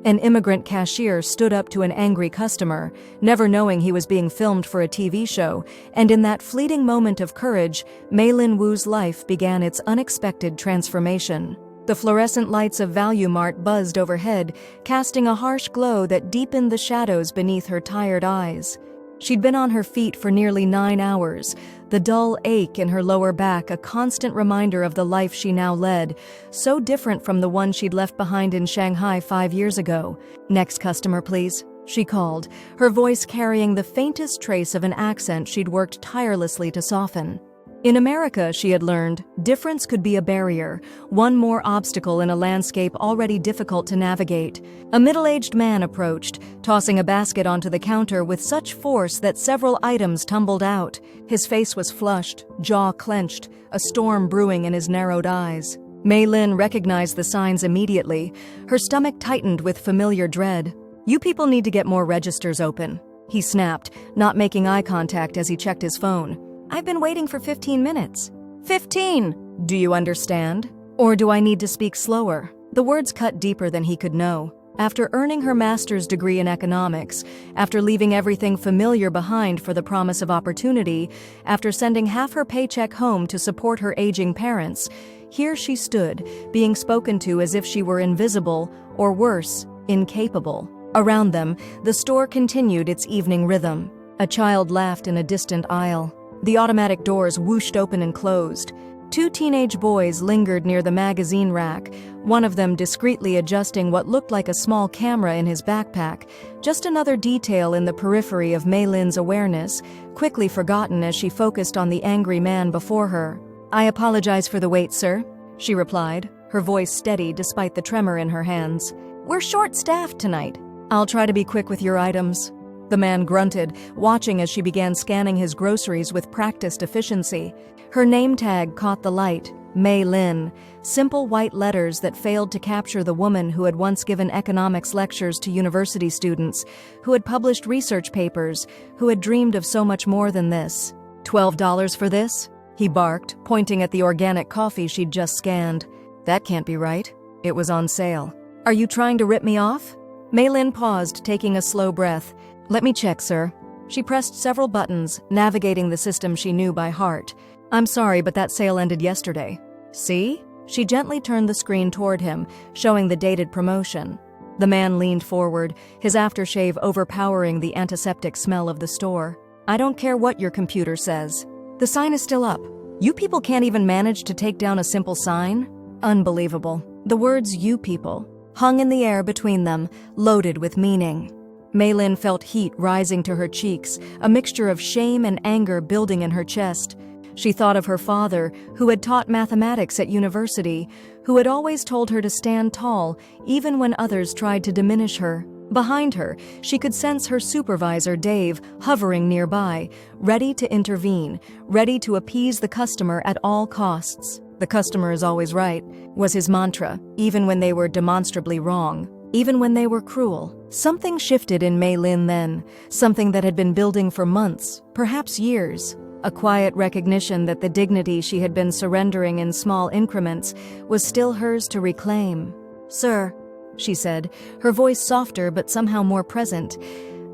An immigrant cashier stood up to an angry customer, never knowing he was being filmed for a TV show, and in that fleeting moment of courage, Mei-Lin Wu's life began its unexpected transformation. The fluorescent lights of Value Mart buzzed overhead, casting a harsh glow that deepened the shadows beneath her tired eyes. She'd been on her feet for nearly 9 hours, the dull ache in her lower back a constant reminder of the life she now led, so different from the one she'd left behind in Shanghai 5 years ago. "Next customer, please," she called, her voice carrying the faintest trace of an accent she'd worked tirelessly to soften. In America, she had learned, difference could be a barrier, one more obstacle in a landscape already difficult to navigate. A middle-aged man approached, tossing a basket onto the counter with such force that several items tumbled out. His face was flushed, jaw clenched, a storm brewing in his narrowed eyes. Mei-Lin recognized the signs immediately. Her stomach tightened with familiar dread. "You people need to get more registers open," he snapped, not making eye contact as he checked his phone. "I've been waiting for 15 minutes. 15! Do you understand? Or do I need to speak slower?" The words cut deeper than he could know. After earning her master's degree in economics, after leaving everything familiar behind for the promise of opportunity, after sending half her paycheck home to support her aging parents, here she stood, being spoken to as if she were invisible, or worse, incapable. Around them, the store continued its evening rhythm. A child laughed in a distant aisle. The automatic doors whooshed open and closed. 2 teenage boys lingered near the magazine rack, one of them discreetly adjusting what looked like a small camera in his backpack, just another detail in the periphery of Mei-Lin's awareness, quickly forgotten as she focused on the angry man before her. "I apologize for the wait, sir," she replied, her voice steady despite the tremor in her hands. "We're short-staffed tonight. I'll try to be quick with your items." The man grunted, watching as she began scanning his groceries with practiced efficiency. Her name tag caught the light, Mei-Lin, simple white letters that failed to capture the woman who had once given economics lectures to university students, who had published research papers, who had dreamed of so much more than this. $12 for this? He barked, pointing at the organic coffee she'd just scanned. "That can't be right. It was on sale. Are you trying to rip me off?" Mei-Lin paused, taking a slow breath. "Let me check, sir." She pressed several buttons, navigating the system she knew by heart. "I'm sorry, but that sale ended yesterday." "See?" She gently turned the screen toward him, showing the dated promotion. The man leaned forward, his aftershave overpowering the antiseptic smell of the store. "I don't care what your computer says. The sign is still up. You people can't even manage to take down a simple sign?" Unbelievable. The words "you people" hung in the air between them, loaded with meaning. Mei-Lin felt heat rising to her cheeks, a mixture of shame and anger building in her chest. She thought of her father, who had taught mathematics at university, who had always told her to stand tall, even when others tried to diminish her. Behind her, she could sense her supervisor, Dave, hovering nearby, ready to intervene, ready to appease the customer at all costs. "The customer is always right," was his mantra, even when they were demonstrably wrong. Even when they were cruel. Something shifted in Mei-Lin then, something that had been building for months, perhaps years. A quiet recognition that the dignity she had been surrendering in small increments was still hers to reclaim. "Sir," she said, her voice softer but somehow more present,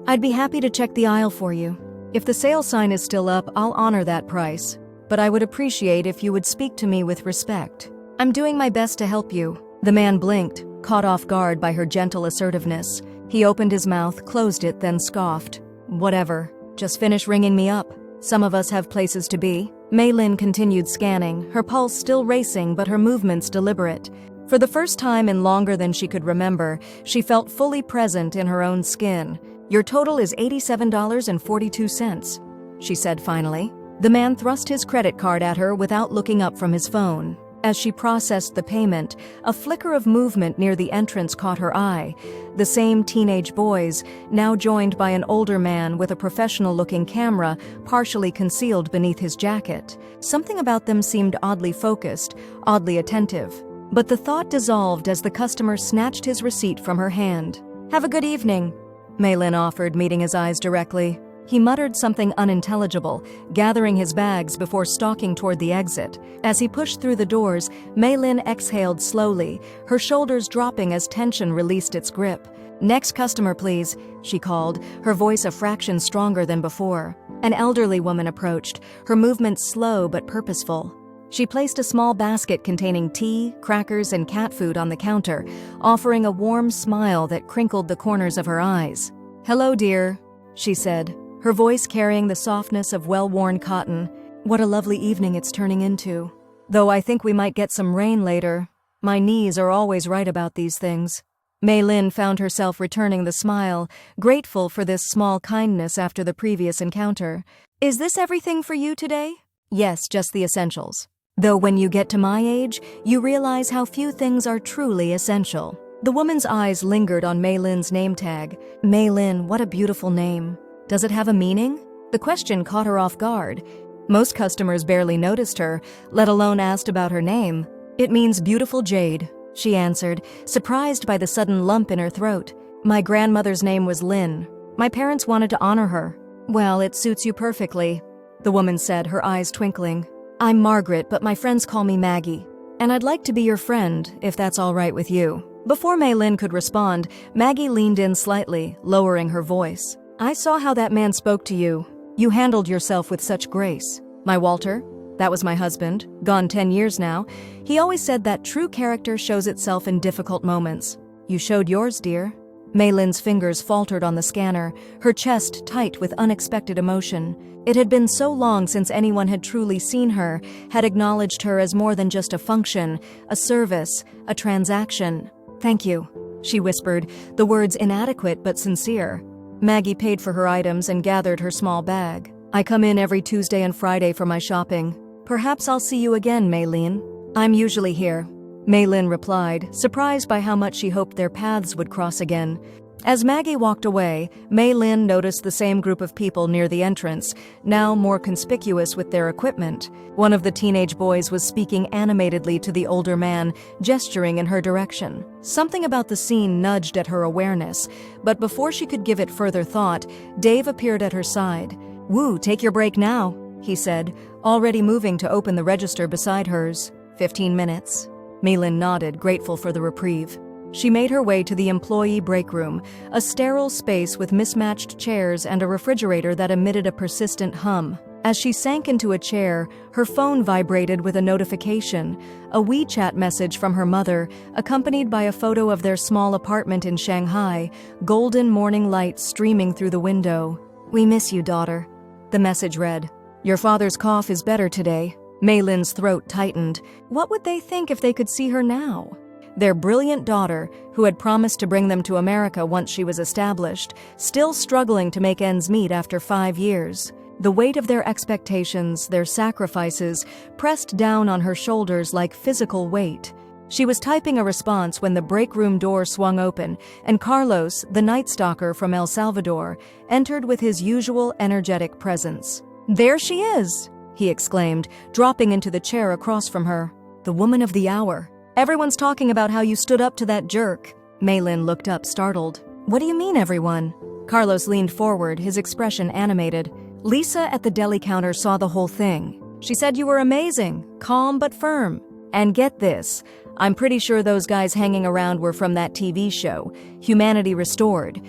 "I'd be happy to check the aisle for you. If the sale sign is still up, I'll honor that price. But I would appreciate if you would speak to me with respect. I'm doing my best to help you." The man blinked, caught off guard by her gentle assertiveness. He opened his mouth, closed it, then scoffed. "Whatever. Just finish ringing me up. Some of us have places to be." Mei-Lin continued scanning, her pulse still racing but her movements deliberate. For the first time in longer than she could remember, she felt fully present in her own skin. "Your total is $87.42, she said finally. The man thrust his credit card at her without looking up from his phone. As she processed the payment, a flicker of movement near the entrance caught her eye. The same teenage boys, now joined by an older man with a professional-looking camera partially concealed beneath his jacket. Something about them seemed oddly focused, oddly attentive. But the thought dissolved as the customer snatched his receipt from her hand. "Have a good evening," Mei-Lin offered, meeting his eyes directly. He muttered something unintelligible, gathering his bags before stalking toward the exit. As he pushed through the doors, Maylin exhaled slowly, her shoulders dropping as tension released its grip. "Next customer, please," she called, her voice a fraction stronger than before. An elderly woman approached, her movements slow but purposeful. She placed a small basket containing tea, crackers, and cat food on the counter, offering a warm smile that crinkled the corners of her eyes. "Hello, dear," she said, her voice carrying the softness of well-worn cotton. "What a lovely evening it's turning into. Though I think we might get some rain later. My knees are always right about these things." Maylin found herself returning the smile, grateful for this small kindness after the previous encounter. "Is this everything for you today?" "Yes, just the essentials. Though when you get to my age, you realize how few things are truly essential." The woman's eyes lingered on Maylin's name tag. Maylin, what a beautiful name. Does it have a meaning? The question caught her off guard. Most customers barely noticed her, let alone asked about her name. "It means beautiful jade," she answered, surprised by the sudden lump in her throat. "My grandmother's name was Lynn. My parents wanted to honor her." "Well, it suits you perfectly," the woman said, her eyes twinkling. "I'm Margaret, but my friends call me Maggie. And I'd like to be your friend, if that's all right with you." Before Maylin could respond, Maggie leaned in slightly, lowering her voice. "I saw how that man spoke to you. You handled yourself with such grace. My Walter? That was my husband, gone 10 years now. He always said that true character shows itself in difficult moments. You showed yours, dear." Maylin's fingers faltered on the scanner, her chest tight with unexpected emotion. It had been so long since anyone had truly seen her, had acknowledged her as more than just a function, a service, a transaction. "Thank you," she whispered, the words inadequate but sincere. Maggie paid for her items and gathered her small bag. "I come in every Tuesday and Friday for my shopping. Perhaps I'll see you again, Maylin." "I'm usually here," Maylin replied, surprised by how much she hoped their paths would cross again. As Maggie walked away, Maylin noticed the same group of people near the entrance, now more conspicuous with their equipment. One of the teenage boys was speaking animatedly to the older man, gesturing in her direction. Something about the scene nudged at her awareness, but before she could give it further thought, Dave appeared at her side. "Woo, take your break now," he said, already moving to open the register beside hers. 15 minutes. Maylin nodded, grateful for the reprieve. She made her way to the employee break room, a sterile space with mismatched chairs and a refrigerator that emitted a persistent hum. As she sank into a chair, her phone vibrated with a notification, a WeChat message from her mother, accompanied by a photo of their small apartment in Shanghai, golden morning light streaming through the window. "We miss you, daughter," the message read. "Your father's cough is better today." Maylin's throat tightened. What would they think if they could see her now? Their brilliant daughter, who had promised to bring them to America once she was established, still struggling to make ends meet after 5 years. The weight of their expectations, their sacrifices, pressed down on her shoulders like physical weight. She was typing a response when the break room door swung open, and Carlos, the night stalker from El Salvador, entered with his usual energetic presence. "There she is!" he exclaimed, dropping into the chair across from her. "The woman of the hour. Everyone's talking about how you stood up to that jerk." Maylin looked up, startled. "What do you mean, everyone?" Carlos leaned forward, his expression animated. "Lisa at the deli counter saw the whole thing. She said you were amazing, calm but firm. And get this, I'm pretty sure those guys hanging around were from that TV show, Humanity Restored.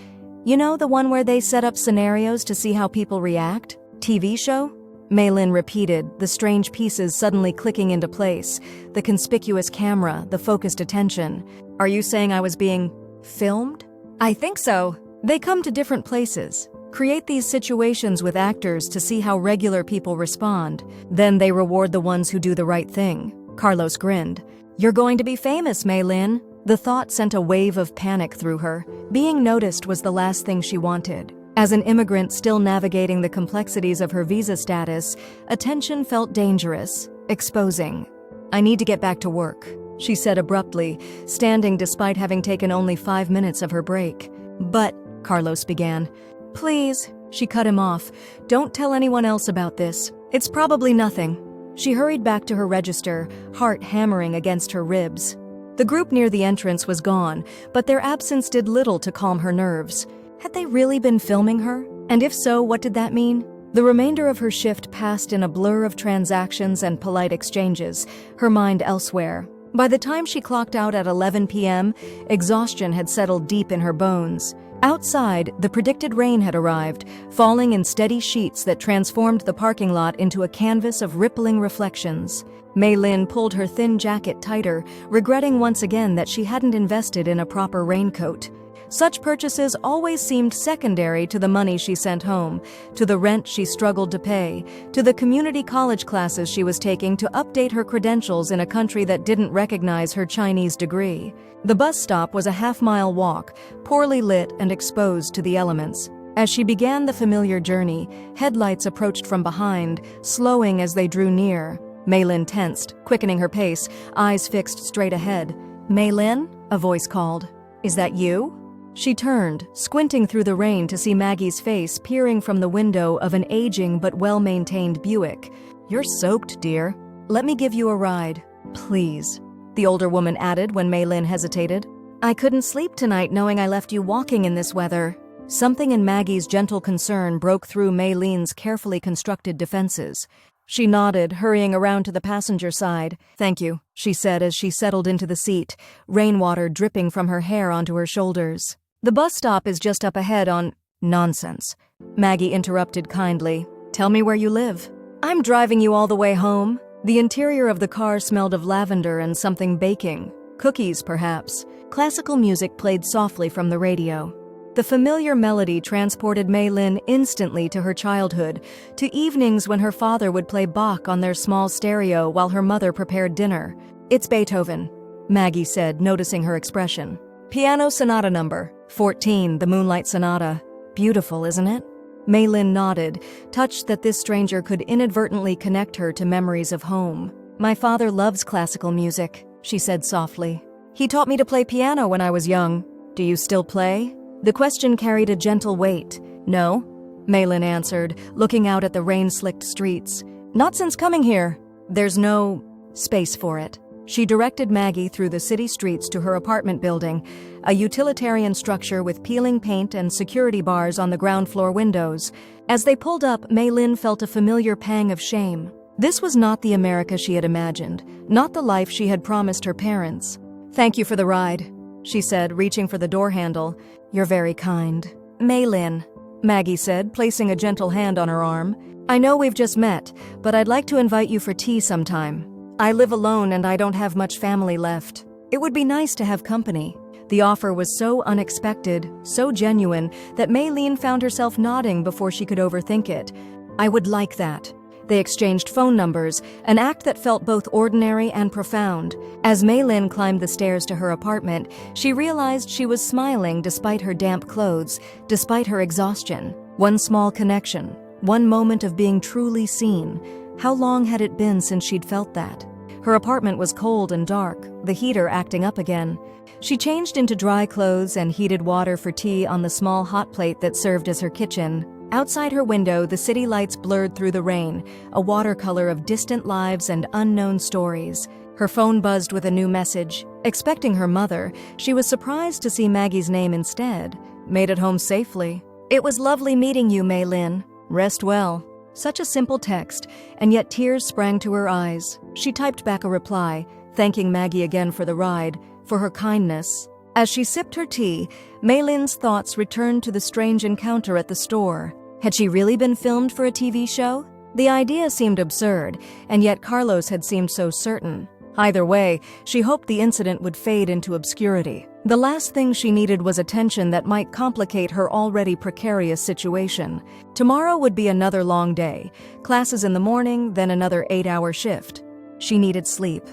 You know, the one where they set up scenarios to see how people react? TV show?" Maylin repeated, the strange pieces suddenly clicking into place, the conspicuous camera, the focused attention. "Are you saying I was being filmed?" "I think so. They come to different places, create these situations with actors to see how regular people respond. Then they reward the ones who do the right thing." Carlos grinned. "You're going to be famous, Maylin." The thought sent a wave of panic through her. Being noticed was the last thing she wanted. As an immigrant still navigating the complexities of her visa status, attention felt dangerous, exposing. "I need to get back to work," she said abruptly, standing despite having taken only 5 minutes of her break. "But," Carlos began. "Please," she cut him off, "don't tell anyone else about this. It's probably nothing." She hurried back to her register, heart hammering against her ribs. The group near the entrance was gone, but their absence did little to calm her nerves. Had they really been filming her? And if so, what did that mean? The remainder of her shift passed in a blur of transactions and polite exchanges, her mind elsewhere. By the time she clocked out at 11 p.m., exhaustion had settled deep in her bones. Outside, the predicted rain had arrived, falling in steady sheets that transformed the parking lot into a canvas of rippling reflections. Mei Lin pulled her thin jacket tighter, regretting once again that she hadn't invested in a proper raincoat. Such purchases always seemed secondary to the money she sent home, to the rent she struggled to pay, to the community college classes she was taking to update her credentials in a country that didn't recognize her Chinese degree. The bus stop was a half-mile walk, poorly lit and exposed to the elements. As she began the familiar journey, headlights approached from behind, slowing as they drew near. Mei Lin tensed, quickening her pace, eyes fixed straight ahead. "Mei Lin?" a voice called. "Is that you?" She turned, squinting through the rain to see Maggie's face peering from the window of an aging but well-maintained Buick. "You're soaked, dear. Let me give you a ride." "Please," the older woman added when Mei Lin hesitated. "I couldn't sleep tonight knowing I left you walking in this weather." Something in Maggie's gentle concern broke through Mei Lin's carefully constructed defenses. She nodded, hurrying around to the passenger side. "Thank you," she said as she settled into the seat, rainwater dripping from her hair onto her shoulders. "The bus stop is just up ahead on—" "Nonsense," Maggie interrupted kindly. "Tell me where you live." "I'm driving you all the way home." The interior of the car smelled of lavender and something baking. Cookies, perhaps. Classical music played softly from the radio. The familiar melody transported Mei Lin instantly to her childhood, to evenings when her father would play Bach on their small stereo while her mother prepared dinner. "It's Beethoven," Maggie said, noticing her expression. "Piano Sonata number 14, the Moonlight Sonata. Beautiful, isn't it?" Mei Lin nodded, touched that this stranger could inadvertently connect her to memories of home. "My father loves classical music," she said softly. "He taught me to play piano when I was young. Do you still play?" The question carried a gentle weight. "No," Mei Lin answered, looking out at the rain-slicked streets. "Not since coming here. There's no space for it." She directed Maggie through the city streets to her apartment building, a utilitarian structure with peeling paint and security bars on the ground floor windows. As they pulled up, Mei Lin felt a familiar pang of shame. This was not the America she had imagined, not the life she had promised her parents. "Thank you for the ride," she said, reaching for the door handle. "You're very kind." "Mei Lin," Maggie said, placing a gentle hand on her arm. "I know we've just met, but I'd like to invite you for tea sometime. I live alone and I don't have much family left. It would be nice to have company." The offer was so unexpected, so genuine, that Mei Lin found herself nodding before she could overthink it. "I would like that." They exchanged phone numbers, an act that felt both ordinary and profound. As Mei Lin climbed the stairs to her apartment, she realized she was smiling despite her damp clothes, despite her exhaustion. One small connection, one moment of being truly seen. How long had it been since she'd felt that? Her apartment was cold and dark, the heater acting up again. She changed into dry clothes and heated water for tea on the small hot plate that served as her kitchen. Outside her window, the city lights blurred through the rain, a watercolor of distant lives and unknown stories. Her phone buzzed with a new message. Expecting her mother, she was surprised to see Maggie's name instead. "Made it home safely." "It was lovely meeting you, Mei Lin. Rest well." Such a simple text, and yet tears sprang to her eyes. She typed back a reply, thanking Maggie again for the ride, for her kindness. As she sipped her tea, Mei Lin's thoughts returned to the strange encounter at the store. Had she really been filmed for a TV show? The idea seemed absurd, and yet Carlos had seemed so certain. Either way, she hoped the incident would fade into obscurity. The last thing she needed was attention that might complicate her already precarious situation. Tomorrow would be another long day, classes in the morning, then another 8-hour shift. She needed sleep.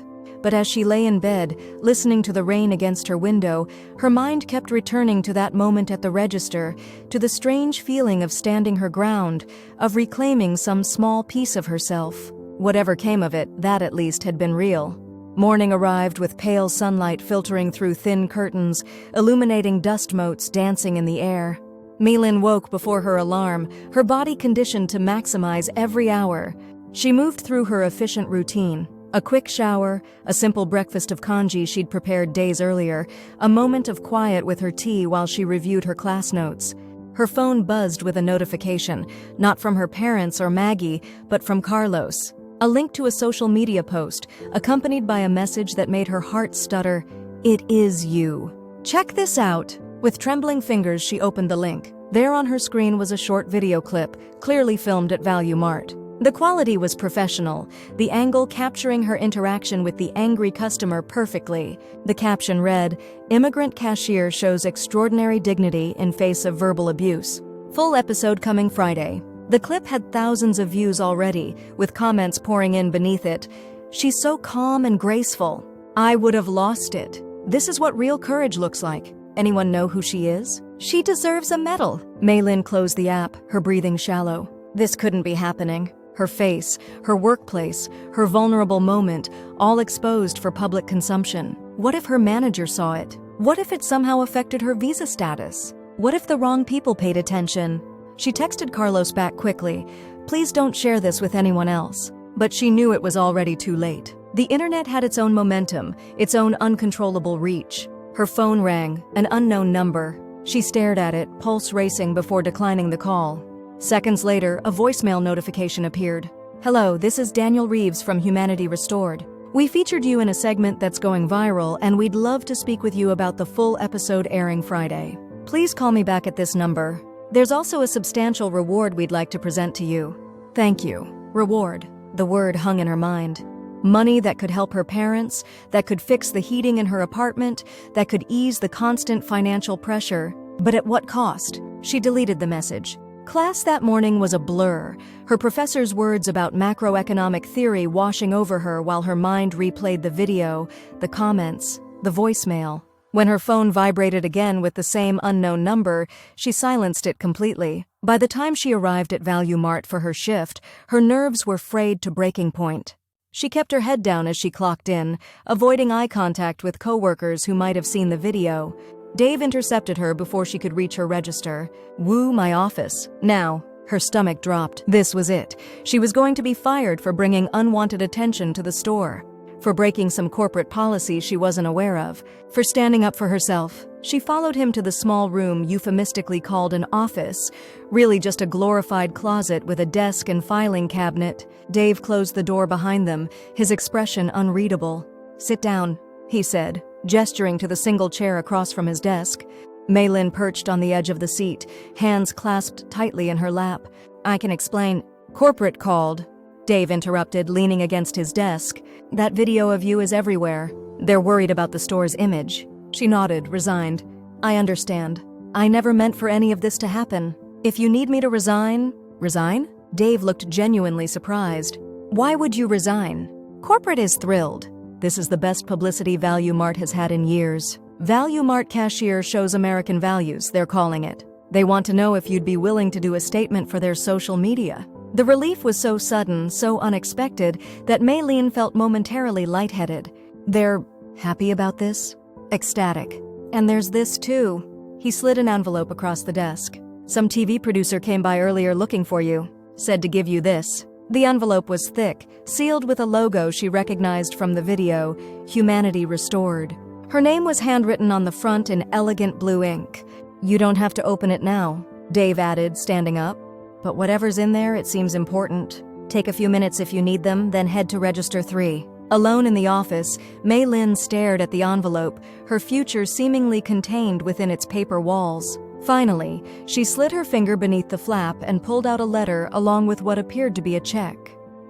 But as she lay in bed, listening to the rain against her window, her mind kept returning to that moment at the register, to the strange feeling of standing her ground, of reclaiming some small piece of herself. Whatever came of it, that at least had been real. Morning arrived with pale sunlight filtering through thin curtains, illuminating dust motes dancing in the air. Mei Lin woke before her alarm, her body conditioned to maximize every hour. She moved through her efficient routine. A quick shower, a simple breakfast of congee she'd prepared days earlier, a moment of quiet with her tea while she reviewed her class notes. Her phone buzzed with a notification, not from her parents or Maggie, but from Carlos. A link to a social media post, accompanied by a message that made her heart stutter, "It is you. Check this out." With trembling fingers, she opened the link. There on her screen was a short video clip, clearly filmed at Value Mart. The quality was professional, the angle capturing her interaction with the angry customer perfectly. The caption read, "Immigrant Cashier shows extraordinary dignity in face of verbal abuse." Full episode coming Friday. The clip had thousands of views already, with comments pouring in beneath it. "She's so calm and graceful. I would have lost it. This is what real courage looks like. Anyone know who she is? She deserves a medal." Maylin closed the app, her breathing shallow. This couldn't be happening. Her face, her workplace, her vulnerable moment, all exposed for public consumption. What if her manager saw it? What if it somehow affected her visa status? What if the wrong people paid attention? She texted Carlos back quickly, "Please don't share this with anyone else." But she knew it was already too late. The internet had its own momentum, its own uncontrollable reach. Her phone rang, an unknown number. She stared at it, pulse racing before declining the call. Seconds later, a voicemail notification appeared. "Hello, this is Daniel Reeves from Humanity Restored. We featured you in a segment that's going viral, and we'd love to speak with you about the full episode airing Friday. Please call me back at this number. There's also a substantial reward we'd like to present to you." Thank you. Reward. The word hung in her mind. Money that could help her parents, that could fix the heating in her apartment, that could ease the constant financial pressure. But at what cost? She deleted the message. Class that morning was a blur, her professor's words about macroeconomic theory washing over her while her mind replayed the video, the comments, the voicemail. When her phone vibrated again with the same unknown number, she silenced it completely. By the time she arrived at Value Mart for her shift, her nerves were frayed to breaking point. She kept her head down as she clocked in, avoiding eye contact with coworkers who might have seen the video. Dave intercepted her before she could reach her register. "Woo, my office. Now." Her stomach dropped. This was it. She was going to be fired for bringing unwanted attention to the store. For breaking some corporate policy she wasn't aware of. For standing up for herself. She followed him to the small room euphemistically called an office, really just a glorified closet with a desk and filing cabinet. Dave closed the door behind them, his expression unreadable. "Sit down," he said, gesturing to the single chair across from his desk. Maylin perched on the edge of the seat, hands clasped tightly in her lap. "I can explain." "Corporate called," Dave interrupted, leaning against his desk. "That video of you is everywhere. They're worried about the store's image." She nodded, resigned. "I understand. I never meant for any of this to happen. If you need me to resign..." "Resign?" Dave looked genuinely surprised. "Why would you resign?" "Corporate is thrilled. This is the best publicity Value Mart has had in years. Value Mart Cashier shows American values, they're calling it. They want to know if you'd be willing to do a statement for their social media." The relief was so sudden, so unexpected, that Maylin felt momentarily lightheaded. "They're happy about this?" "Ecstatic. And there's this too." He slid an envelope across the desk. "Some TV producer came by earlier looking for you. Said to give you this." The envelope was thick, sealed with a logo she recognized from the video, Humanity Restored. Her name was handwritten on the front in elegant blue ink. "You don't have to open it now," Dave added, standing up. "But whatever's in there, it seems important. Take a few minutes if you need them, then head to Register 3. Alone in the office, Maylin stared at the envelope, her future seemingly contained within its paper walls. Finally, she slid her finger beneath the flap and pulled out a letter along with what appeared to be a check.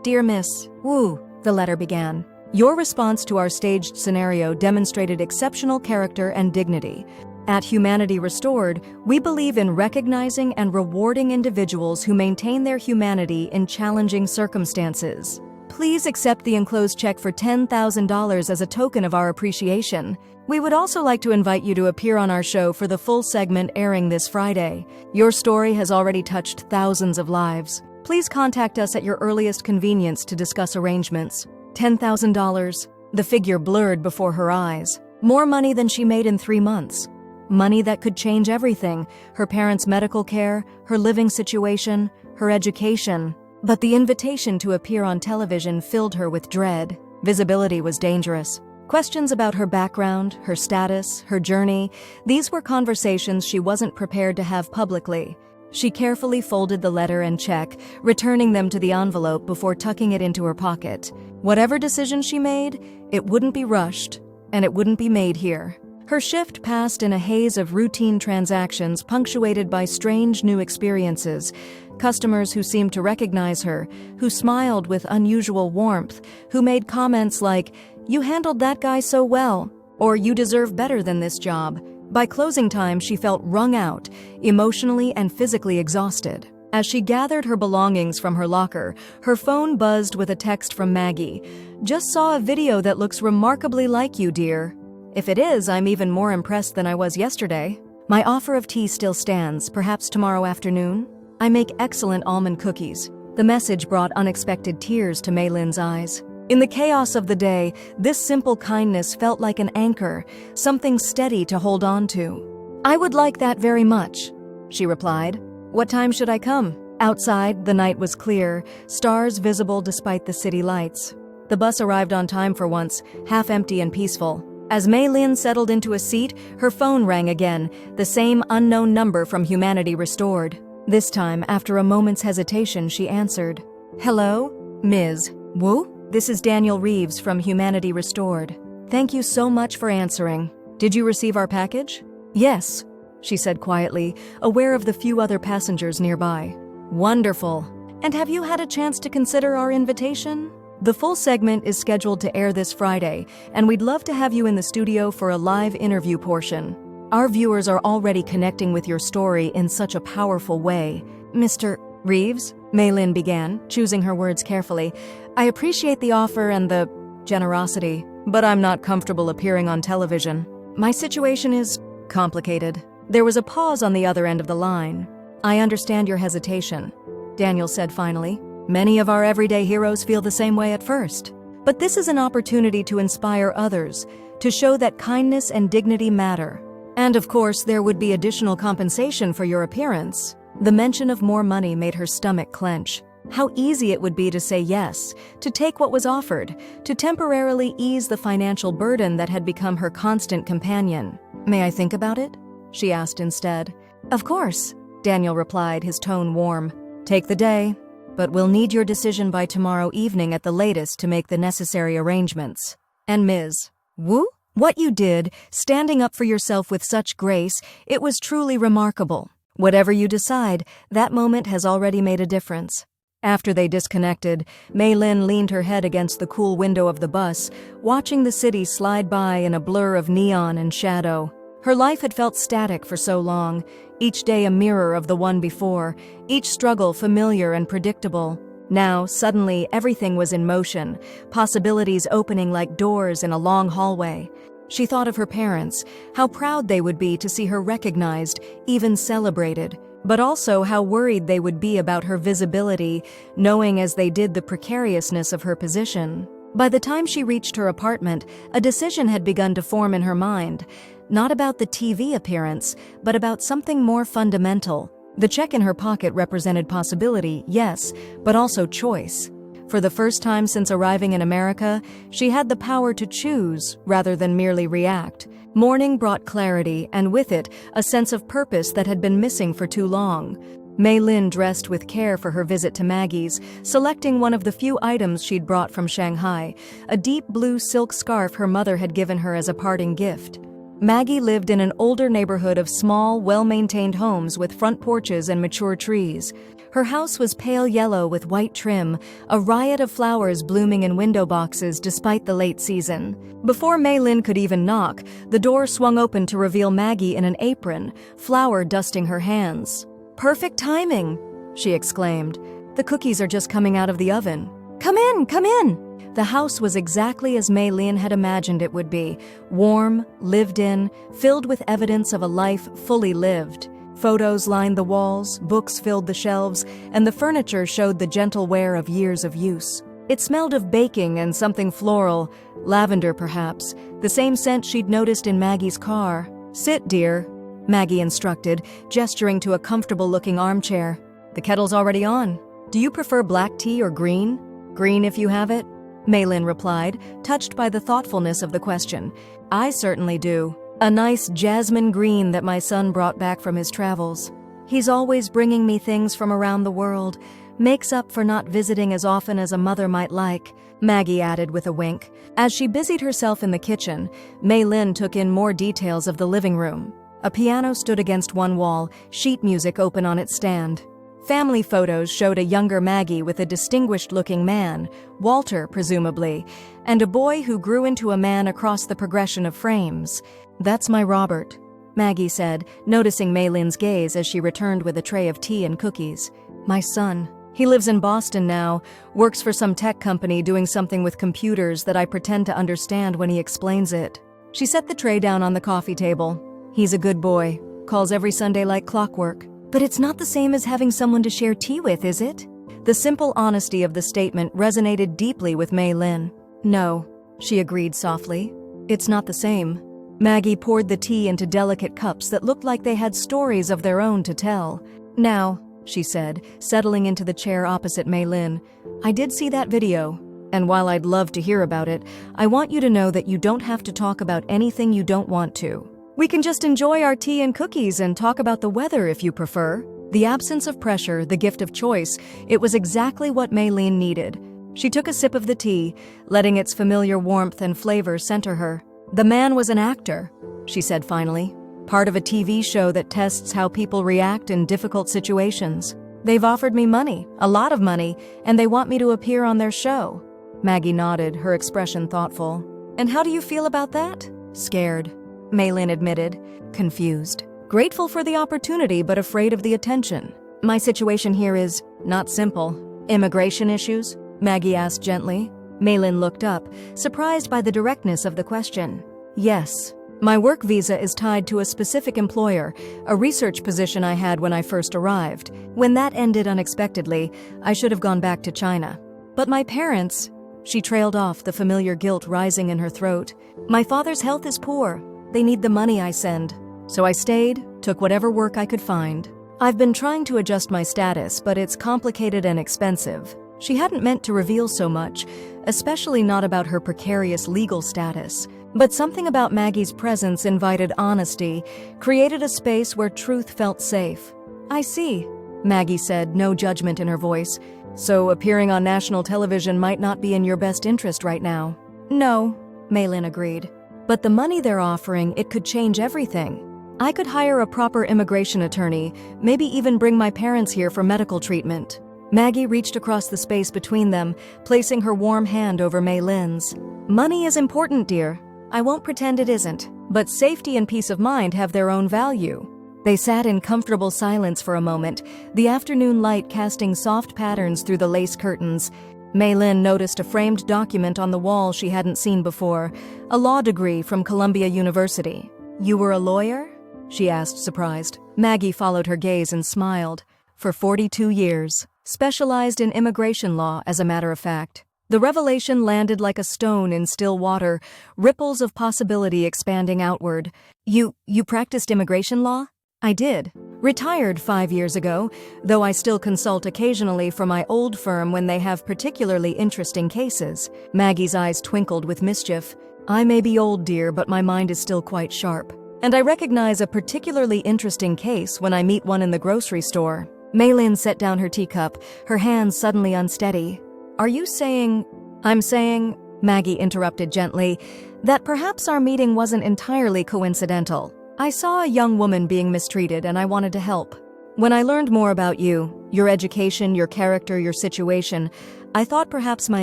"Dear Miss Wu," the letter began. "Your response to our staged scenario demonstrated exceptional character and dignity. At Humanity Restored, we believe in recognizing and rewarding individuals who maintain their humanity in challenging circumstances. Please accept the enclosed check for $10,000 as a token of our appreciation. We would also like to invite you to appear on our show for the full segment airing this Friday. Your story has already touched thousands of lives. Please contact us at your earliest convenience to discuss arrangements." $10,000. The figure blurred before her eyes. More money than she made in 3 months. Money that could change everything: her parents' medical care, her living situation, her education. But the invitation to appear on television filled her with dread. Visibility was dangerous. Questions about her background, her status, her journey, these were conversations she wasn't prepared to have publicly. She carefully folded the letter and check, returning them to the envelope before tucking it into her pocket. Whatever decision she made, it wouldn't be rushed, and it wouldn't be made here. Her shift passed in a haze of routine transactions punctuated by strange new experiences. Customers who seemed to recognize her, who smiled with unusual warmth, who made comments like, "You handled that guy so well," or "You deserve better than this job." By closing time, she felt wrung out, emotionally and physically exhausted. As she gathered her belongings from her locker, her phone buzzed with a text from Maggie. "Just saw a video that looks remarkably like you, dear. If it is, I'm even more impressed than I was yesterday. My offer of tea still stands, perhaps tomorrow afternoon. I make excellent almond cookies." The message brought unexpected tears to Maylin's eyes. In the chaos of the day, this simple kindness felt like an anchor, something steady to hold on to. "I would like that very much," she replied. "What time should I come?" Outside, the night was clear, stars visible despite the city lights. The bus arrived on time for once, half empty and peaceful. As Maylin settled into a seat, her phone rang again, the same unknown number from Humanity Restored. This time, after a moment's hesitation, she answered. "Hello, Ms. Wu? This is Daniel Reeves from Humanity Restored. Thank you so much for answering. Did you receive our package?" "Yes," she said quietly, aware of the few other passengers nearby. "Wonderful. And have you had a chance to consider our invitation? The full segment is scheduled to air this Friday, and we'd love to have you in the studio for a live interview portion. Our viewers are already connecting with your story in such a powerful way." "Mr. Reeves," Maylin began, choosing her words carefully, "I appreciate the offer and the generosity, but I'm not comfortable appearing on television. My situation is complicated." There was a pause on the other end of the line. "I understand your hesitation," Daniel said finally. "Many of our everyday heroes feel the same way at first. But this is an opportunity to inspire others, to show that kindness and dignity matter. And of course, there would be additional compensation for your appearance." The mention of more money made her stomach clench. How easy it would be to say yes, to take what was offered, to temporarily ease the financial burden that had become her constant companion. "May I think about it?" she asked instead. "Of course," Daniel replied, his tone warm. "Take the day. But we'll need your decision by tomorrow evening at the latest to make the necessary arrangements. And Ms. Wu, what you did, standing up for yourself with such grace, it was truly remarkable. Whatever you decide, that moment has already made a difference." After they disconnected, Maylin leaned her head against the cool window of the bus, watching the city slide by in a blur of neon and shadow. Her life had felt static for so long, each day a mirror of the one before, each struggle familiar and predictable. Now, suddenly, everything was in motion, possibilities opening like doors in a long hallway. She thought of her parents, how proud they would be to see her recognized, even celebrated, but also how worried they would be about her visibility, knowing as they did the precariousness of her position. By the time she reached her apartment, a decision had begun to form in her mind. Not about the TV appearance, but about something more fundamental. The check in her pocket represented possibility, yes, but also choice. For the first time since arriving in America, she had the power to choose rather than merely react. Morning brought clarity, and with it, a sense of purpose that had been missing for too long. Maylin dressed with care for her visit to Maggie's, selecting one of the few items she'd brought from Shanghai, a deep blue silk scarf her mother had given her as a parting gift. Maggie lived in an older neighborhood of small, well-maintained homes with front porches and mature trees. Her house was pale yellow with white trim, a riot of flowers blooming in window boxes despite the late season. Before Maylin could even knock, the door swung open to reveal Maggie in an apron, flour dusting her hands. "Perfect timing," she exclaimed. "The cookies are just coming out of the oven." "Come in, come in!" The house was exactly as Maylin had imagined it would be, warm, lived in, filled with evidence of a life fully lived. Photos lined the walls, books filled the shelves, and the furniture showed the gentle wear of years of use. It smelled of baking and something floral, lavender perhaps, the same scent she'd noticed in Maggie's car. "Sit, dear," Maggie instructed, gesturing to a comfortable-looking armchair. "The kettle's already on. Do you prefer black tea or green? Green if you have it." Maylin replied, touched by the thoughtfulness of the question. I certainly do. A nice jasmine green that my son brought back from his travels. He's always bringing me things from around the world. Makes up for not visiting as often as a mother might like, Maggie added with a wink. As she busied herself in the kitchen, Maylin took in more details of the living room. A piano stood against one wall, sheet music open on its stand. Family photos showed a younger Maggie with a distinguished-looking man, Walter presumably, and a boy who grew into a man across the progression of frames. That's my Robert, Maggie said, noticing Maylin's gaze as she returned with a tray of tea and cookies. My son. He lives in Boston now, works for some tech company doing something with computers that I pretend to understand when he explains it. She set the tray down on the coffee table. He's a good boy, calls every Sunday like clockwork. But it's not the same as having someone to share tea with, is it? The simple honesty of the statement resonated deeply with Maylin. No, she agreed softly. It's not the same. Maggie poured the tea into delicate cups that looked like they had stories of their own to tell. Now, she said, settling into the chair opposite Maylin, I did see that video, and while I'd love to hear about it, I want you to know that you don't have to talk about anything you don't want to. We can just enjoy our tea and cookies and talk about the weather if you prefer. The absence of pressure, the gift of choice, it was exactly what Maylin needed. She took a sip of the tea, letting its familiar warmth and flavor center her. The man was an actor, she said finally, part of a TV show that tests how people react in difficult situations. They've offered me money, a lot of money, and they want me to appear on their show. Maggie nodded, her expression thoughtful. And how do you feel about that? Scared, Maylin admitted, confused. Grateful for the opportunity, but afraid of the attention. My situation here is not simple. Immigration issues? Maggie asked gently. Maylin looked up, surprised by the directness of the question. Yes. My work visa is tied to a specific employer, a research position I had when I first arrived. When that ended unexpectedly, I should have gone back to China. But my parents... She trailed off, the familiar guilt rising in her throat. My father's health is poor. They need the money I send. So I stayed, took whatever work I could find. I've been trying to adjust my status, but it's complicated and expensive. She hadn't meant to reveal so much, especially not about her precarious legal status. But something about Maggie's presence invited honesty, created a space where truth felt safe. I see, Maggie said, no judgment in her voice. So appearing on national television might not be in your best interest right now. No, Maylin agreed. But the money they're offering, it could change everything. I could hire a proper immigration attorney, maybe even bring my parents here for medical treatment. Maggie reached across the space between them, placing her warm hand over Maylin's. Money is important, dear. I won't pretend it isn't. But safety and peace of mind have their own value. They sat in comfortable silence for a moment, the afternoon light casting soft patterns through the lace curtains. Maylin noticed a framed document on the wall she hadn't seen before, a law degree from Columbia University. You were a lawyer? She asked, surprised. Maggie followed her gaze and smiled. For 42 years. Specialized in immigration law, as a matter of fact. The revelation landed like a stone in still water, ripples of possibility expanding outward. You practiced immigration law? I did. Retired 5 years ago, though I still consult occasionally for my old firm when they have particularly interesting cases. Maggie's eyes twinkled with mischief. I may be old, dear, but my mind is still quite sharp. And I recognize a particularly interesting case when I meet one in the grocery store. Maylin set down her teacup, her hands suddenly unsteady. Are you saying... I'm saying, Maggie interrupted gently, that perhaps our meeting wasn't entirely coincidental. I saw a young woman being mistreated and I wanted to help. When I learned more about you, your education, your character, your situation, I thought perhaps my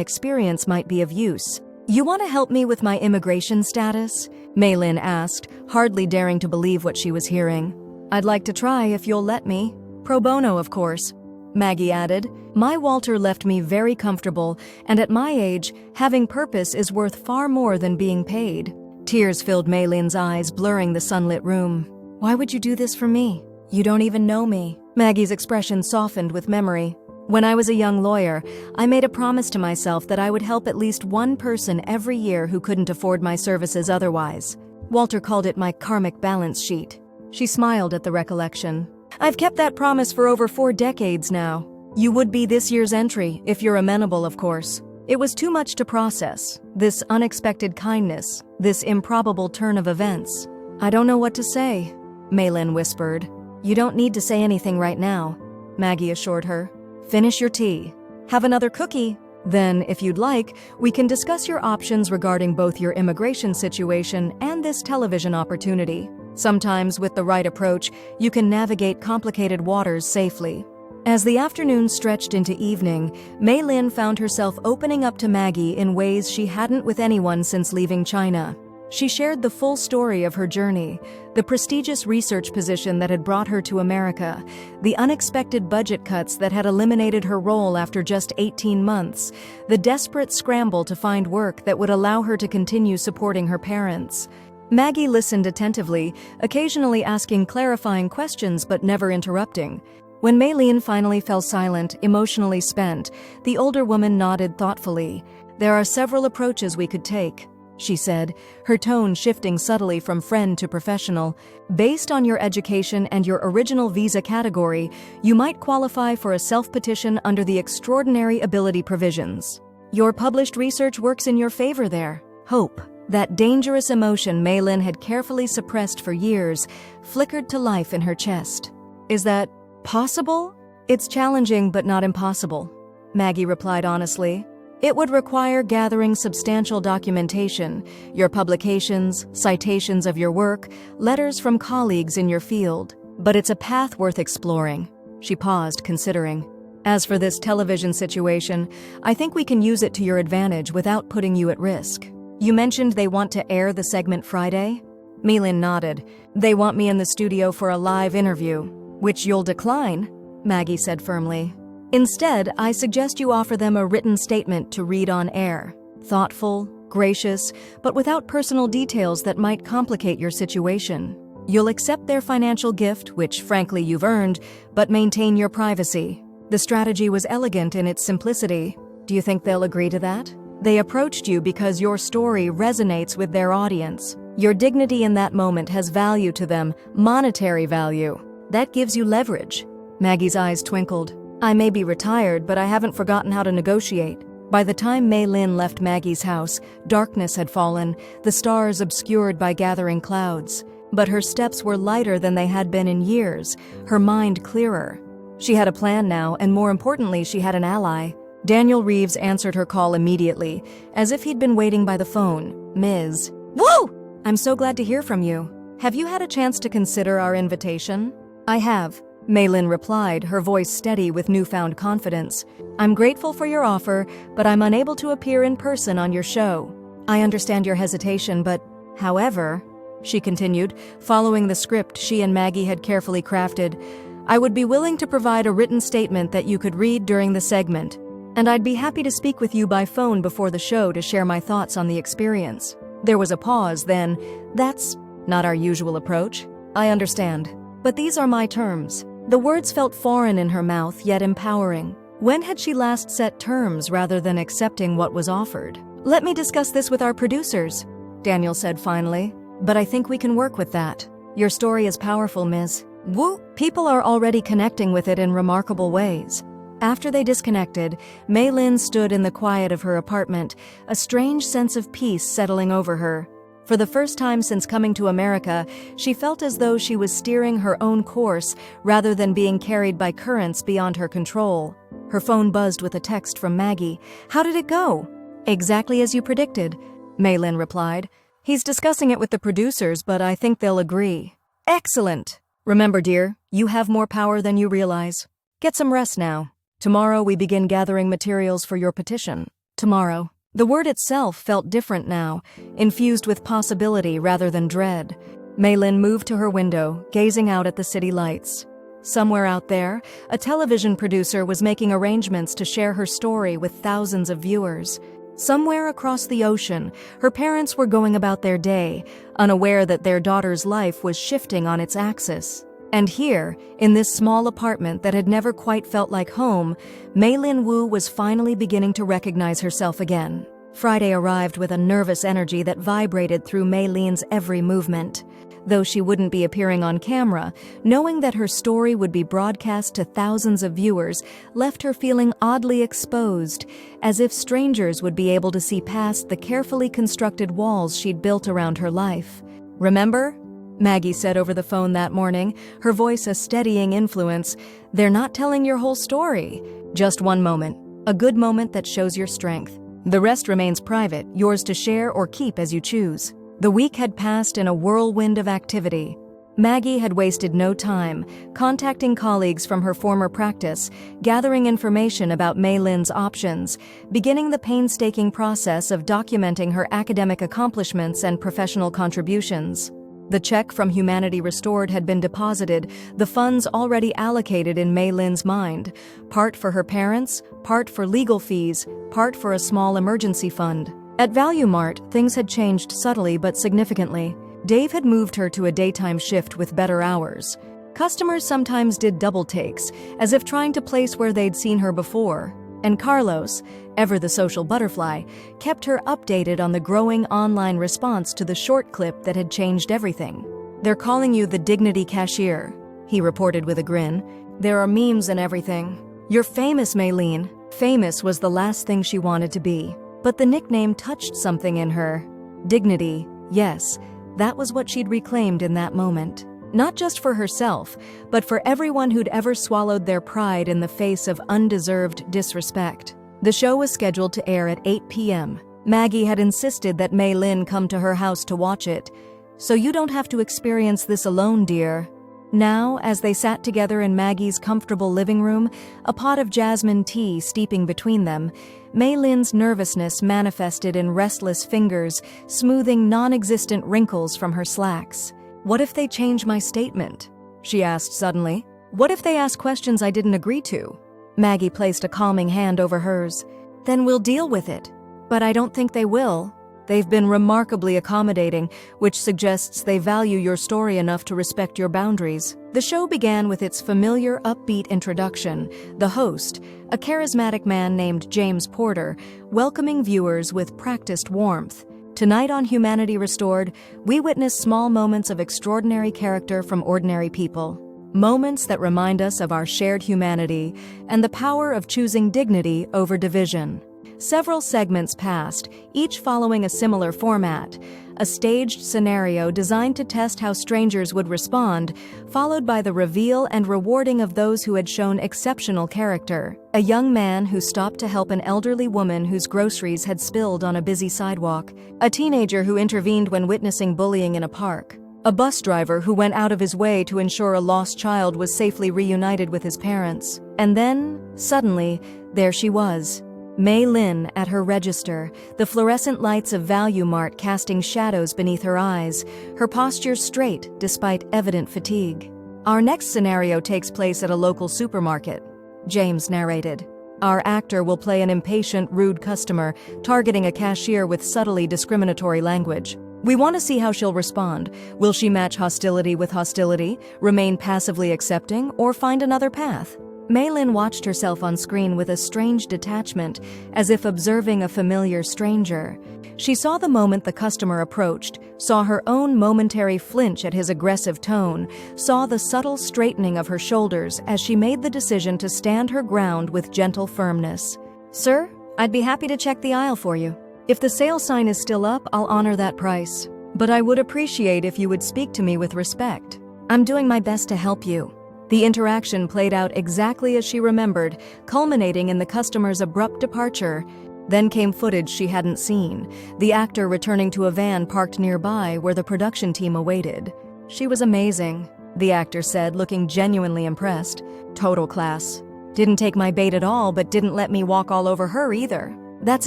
experience might be of use. You want to help me with my immigration status? Maylin asked, hardly daring to believe what she was hearing. I'd like to try if you'll let me. Pro bono, of course. Maggie added, my Walter left me very comfortable, and at my age, having purpose is worth far more than being paid. Tears filled Maylin's eyes, blurring the sunlit room. Why would you do this for me? You don't even know me. Maggie's expression softened with memory. When I was a young lawyer, I made a promise to myself that I would help at least one person every year who couldn't afford my services otherwise. Walter called it my karmic balance sheet. She smiled at the recollection. I've kept that promise for over 4 decades now. You would be this year's entry, if you're amenable, of course. It was too much to process, this unexpected kindness, this improbable turn of events. "I don't know what to say," Maylin whispered. "You don't need to say anything right now," Maggie assured her. "Finish your tea. Have another cookie. Then, if you'd like, we can discuss your options regarding both your immigration situation and this television opportunity. Sometimes, with the right approach, you can navigate complicated waters safely." As the afternoon stretched into evening, Maylin found herself opening up to Maggie in ways she hadn't with anyone since leaving China. She shared the full story of her journey, the prestigious research position that had brought her to America, the unexpected budget cuts that had eliminated her role after just 18 months, the desperate scramble to find work that would allow her to continue supporting her parents. Maggie listened attentively, occasionally asking clarifying questions but never interrupting. When Maylin finally fell silent, emotionally spent, the older woman nodded thoughtfully. "There are several approaches we could take," she said, her tone shifting subtly from friend to professional. "Based on your education and your original visa category, you might qualify for a self-petition under the extraordinary ability provisions. Your published research works in your favor there." Hope, that dangerous emotion Maylin had carefully suppressed for years, flickered to life in her chest. "Is that possible?" "It's challenging but not impossible," Maggie replied honestly. "It would require gathering substantial documentation, your publications, citations of your work, letters from colleagues in your field. But it's a path worth exploring." She paused, considering. "As for this television situation, I think we can use it to your advantage without putting you at risk. You mentioned they want to air the segment Friday?" Maylin nodded. "They want me in the studio for a live interview." "Which you'll decline," Maggie said firmly. "Instead, I suggest you offer them a written statement to read on air. Thoughtful, gracious, but without personal details that might complicate your situation. You'll accept their financial gift, which frankly you've earned, but maintain your privacy." The strategy was elegant in its simplicity. "Do you think they'll agree to that? They approached you because your story resonates with their audience. Your dignity in that moment has value to them, monetary value. That gives you leverage." Maggie's eyes twinkled. "I may be retired, but I haven't forgotten how to negotiate." By the time Maylin left Maggie's house, darkness had fallen, the stars obscured by gathering clouds. But her steps were lighter than they had been in years, her mind clearer. She had a plan now, and more importantly, she had an ally. Daniel Reeves answered her call immediately, as if he'd been waiting by the phone. "Ms. Woo! I'm so glad to hear from you. Have you had a chance to consider our invitation?" "I have," Maylin replied, her voice steady with newfound confidence. "I'm grateful for your offer, but I'm unable to appear in person on your show. I understand your hesitation, but, however," she continued, following the script she and Maggie had carefully crafted, "I would be willing to provide a written statement that you could read during the segment. And I'd be happy to speak with you by phone before the show to share my thoughts on the experience." There was a pause, then, "That's not our usual approach. I understand. But these are my terms." The words felt foreign in her mouth, yet empowering. When had she last set terms rather than accepting what was offered? "Let me discuss this with our producers," Daniel said finally. "But I think we can work with that. Your story is powerful, Ms. Wu. People are already connecting with it in remarkable ways." After they disconnected, Maylin stood in the quiet of her apartment, a strange sense of peace settling over her. For the first time since coming to America, she felt as though she was steering her own course rather than being carried by currents beyond her control. Her phone buzzed with a text from Maggie. "How did it go?" "Exactly as you predicted," Maylin replied. "He's discussing it with the producers, but I think they'll agree." "Excellent! Remember, dear, you have more power than you realize. Get some rest now. Tomorrow we begin gathering materials for your petition." Tomorrow. The word itself felt different now, infused with possibility rather than dread. Maylin moved to her window, gazing out at the city lights. Somewhere out there, a television producer was making arrangements to share her story with thousands of viewers. Somewhere across the ocean, her parents were going about their day, unaware that their daughter's life was shifting on its axis. And here, in this small apartment that had never quite felt like home, Maylin Wu was finally beginning to recognize herself again. Friday arrived with a nervous energy that vibrated through Maylin's every movement. Though she wouldn't be appearing on camera, knowing that her story would be broadcast to thousands of viewers left her feeling oddly exposed, as if strangers would be able to see past the carefully constructed walls she'd built around her life. "Remember?" Maggie said over the phone that morning, her voice a steadying influence. "They're not telling your whole story. Just one moment. A good moment that shows your strength. The rest remains private, yours to share or keep as you choose." The week had passed in a whirlwind of activity. Maggie had wasted no time, contacting colleagues from her former practice, gathering information about Mei Lin's options, beginning the painstaking process of documenting her academic accomplishments and professional contributions. The check from Humanity Restored had been deposited, the funds already allocated in Mei Lin's mind, part for her parents, part for legal fees, part for a small emergency fund. At Value Mart, things had changed subtly but significantly. Dave had moved her to a daytime shift with better hours. Customers sometimes did double takes, as if trying to place where they'd seen her before. And Carlos, ever the social butterfly, kept her updated on the growing online response to the short clip that had changed everything. "They're calling you the Dignity Cashier," he reported with a grin. "There are memes and everything. You're famous, Maylene." Famous was the last thing she wanted to be. But the nickname touched something in her. Dignity, yes, that was what she'd reclaimed in that moment. Not just for herself, but for everyone who'd ever swallowed their pride in the face of undeserved disrespect. The show was scheduled to air at 8 p.m. Maggie had insisted that Mei Lin come to her house to watch it. "So you don't have to experience this alone, dear." Now, as they sat together in Maggie's comfortable living room, a pot of jasmine tea steeping between them, Mei Lin's nervousness manifested in restless fingers, smoothing non-existent wrinkles from her slacks. "What if they change my statement?" she asked suddenly. "What if they ask questions I didn't agree to?" Maggie placed a calming hand over hers. "Then we'll deal with it." "But I don't think they will. They've been remarkably accommodating, which suggests they value your story enough to respect your boundaries." The show began with its familiar, upbeat introduction, the host, a charismatic man named James Porter, welcoming viewers with practiced warmth. Tonight on Humanity Restored, we witness small moments of extraordinary character from ordinary people. Moments that remind us of our shared humanity and the power of choosing dignity over division. Several segments passed, each following a similar format. A staged scenario designed to test how strangers would respond, followed by the reveal and rewarding of those who had shown exceptional character. A young man who stopped to help an elderly woman whose groceries had spilled on a busy sidewalk. A teenager who intervened when witnessing bullying in a park. A bus driver who went out of his way to ensure a lost child was safely reunited with his parents. And then, suddenly, there she was. Mei Lin at her register, the fluorescent lights of Value Mart casting shadows beneath her eyes, her posture straight despite evident fatigue. "Our next scenario takes place at a local supermarket," James narrated. "Our actor will play an impatient, rude customer, targeting a cashier with subtly discriminatory language. We want to see how she'll respond. Will she match hostility with hostility, remain passively accepting, or find another path?" Mei Lin watched herself on screen with a strange detachment, as if observing a familiar stranger. She saw the moment the customer approached, saw her own momentary flinch at his aggressive tone, saw the subtle straightening of her shoulders as she made the decision to stand her ground with gentle firmness. "Sir, I'd be happy to check the aisle for you. If the sale sign is still up, I'll honor that price. But I would appreciate if you would speak to me with respect. I'm doing my best to help you." The interaction played out exactly as she remembered, culminating in the customer's abrupt departure. Then came footage she hadn't seen, the actor returning to a van parked nearby where the production team awaited. "She was amazing," the actor said, looking genuinely impressed. "Total class. Didn't take my bait at all, but didn't let me walk all over her either." That's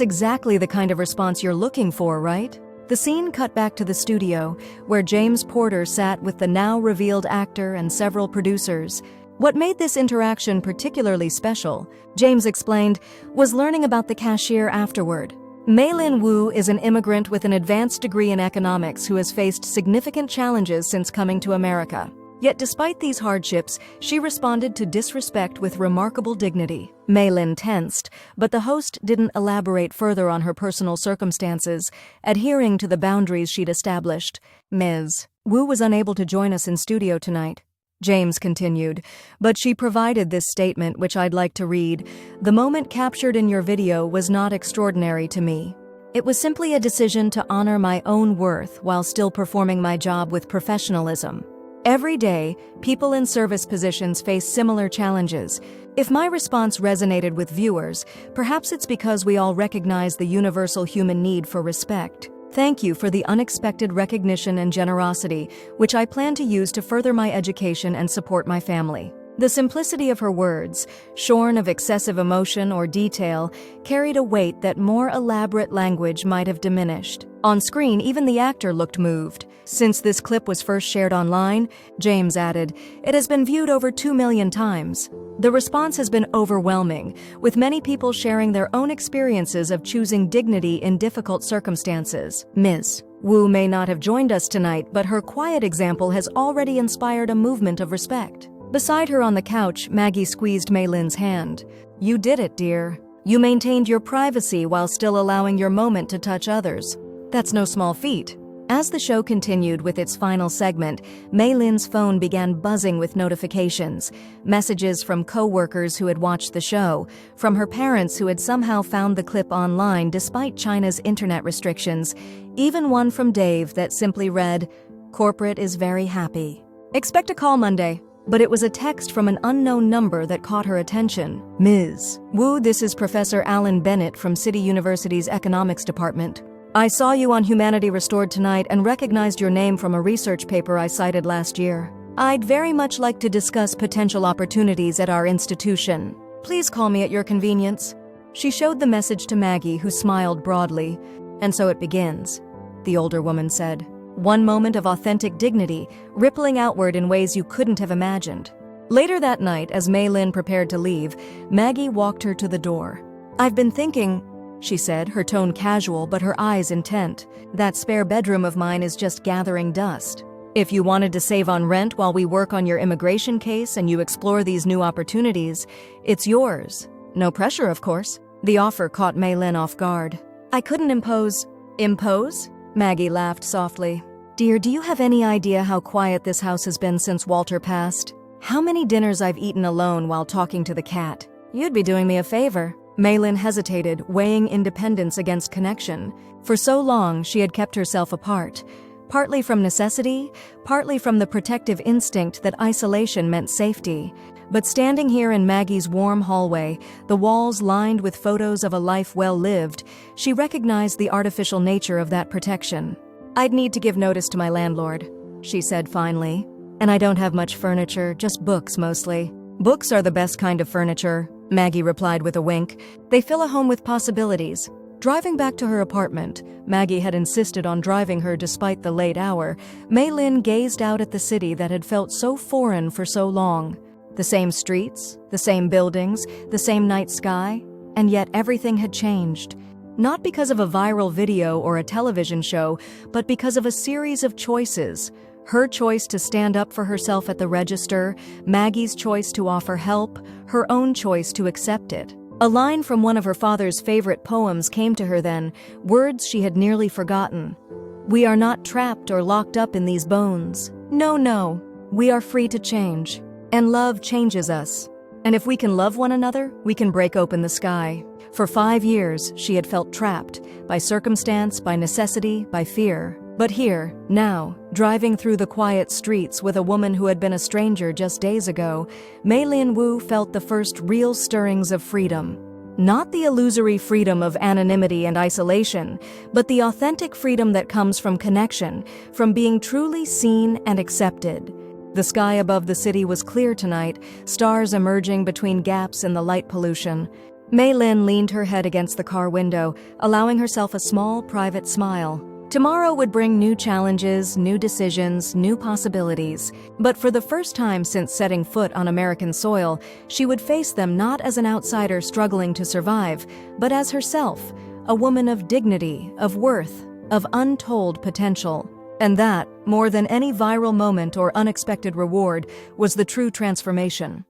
exactly the kind of response you're looking for, right? The scene cut back to the studio, where James Porter sat with the now-revealed actor and several producers. What made this interaction particularly special, James explained, was learning about the cashier afterward. Mei Lin Wu is an immigrant with an advanced degree in economics who has faced significant challenges since coming to America. Yet despite these hardships, she responded to disrespect with remarkable dignity. Mei Lin tensed, but the host didn't elaborate further on her personal circumstances, adhering to the boundaries she'd established. "Ms. Wu was unable to join us in studio tonight," James continued, "but she provided this statement which I'd like to read. The moment captured in your video was not extraordinary to me. It was simply a decision to honor my own worth while still performing my job with professionalism. Every day, people in service positions face similar challenges. If my response resonated with viewers, perhaps it's because we all recognize the universal human need for respect. Thank you for the unexpected recognition and generosity, which I plan to use to further my education and support my family." The simplicity of her words, shorn of excessive emotion or detail, carried a weight that more elaborate language might have diminished. On screen, even the actor looked moved. Since this clip was first shared online, James added, it has been viewed over 2 million times. The response has been overwhelming, with many people sharing their own experiences of choosing dignity in difficult circumstances. Ms. Wu may not have joined us tonight, but her quiet example has already inspired a movement of respect. Beside her on the couch, Maggie squeezed Maylin's hand. "You did it, dear. You maintained your privacy while still allowing your moment to touch others. That's no small feat." As the show continued with its final segment, Maylin's phone began buzzing with notifications, messages from co-workers who had watched the show, from her parents who had somehow found the clip online despite China's internet restrictions, even one from Dave that simply read, "Corporate is very happy. Expect a call Monday." But it was a text from an unknown number that caught her attention. "Ms. Wu, this is Professor Alan Bennett from City University's Economics Department. I saw you on Humanity Restored tonight and recognized your name from a research paper I cited last year. I'd very much like to discuss potential opportunities at our institution. Please call me at your convenience." She showed the message to Maggie, who smiled broadly. "And so it begins," the older woman said. "One moment of authentic dignity, rippling outward in ways you couldn't have imagined." Later that night, as Maylin prepared to leave, Maggie walked her to the door. "I've been thinking," she said, her tone casual but her eyes intent. "That spare bedroom of mine is just gathering dust. If you wanted to save on rent while we work on your immigration case and you explore these new opportunities, it's yours. No pressure, of course." The offer caught Maylin off guard. "I couldn't impose." "Impose?" Maggie laughed softly. "Dear, do you have any idea how quiet this house has been since Walter passed? How many dinners I've eaten alone while talking to the cat? You'd be doing me a favor." Maylin hesitated, weighing independence against connection. For so long, she had kept herself apart, partly from necessity, partly from the protective instinct that isolation meant safety. But standing here in Maggie's warm hallway, the walls lined with photos of a life well lived, she recognized the artificial nature of that protection. "I'd need to give notice to my landlord," she said finally. "And I don't have much furniture, just books mostly." "Books are the best kind of furniture," Maggie replied with a wink. "They fill a home with possibilities." Driving back to her apartment, Maggie had insisted on driving her despite the late hour. Maylin gazed out at the city that had felt so foreign for so long. The same streets, the same buildings, the same night sky, and yet everything had changed. Not because of a viral video or a television show, but because of a series of choices. Her choice to stand up for herself at the register, Maggie's choice to offer help, her own choice to accept it. A line from one of her father's favorite poems came to her then, words she had nearly forgotten. "We are not trapped or locked up in these bones. No, we are free to change. And love changes us. And if we can love one another, we can break open the sky." For 5 years, she had felt trapped, by circumstance, by necessity, by fear. But here, now, driving through the quiet streets with a woman who had been a stranger just days ago, Maylin Wu felt the first real stirrings of freedom. Not the illusory freedom of anonymity and isolation, but the authentic freedom that comes from connection, from being truly seen and accepted. The sky above the city was clear tonight, stars emerging between gaps in the light pollution. Maylin leaned her head against the car window, allowing herself a small, private smile. Tomorrow would bring new challenges, new decisions, new possibilities. But for the first time since setting foot on American soil, she would face them not as an outsider struggling to survive, but as herself, a woman of dignity, of worth, of untold potential. And that, more than any viral moment or unexpected reward, was the true transformation.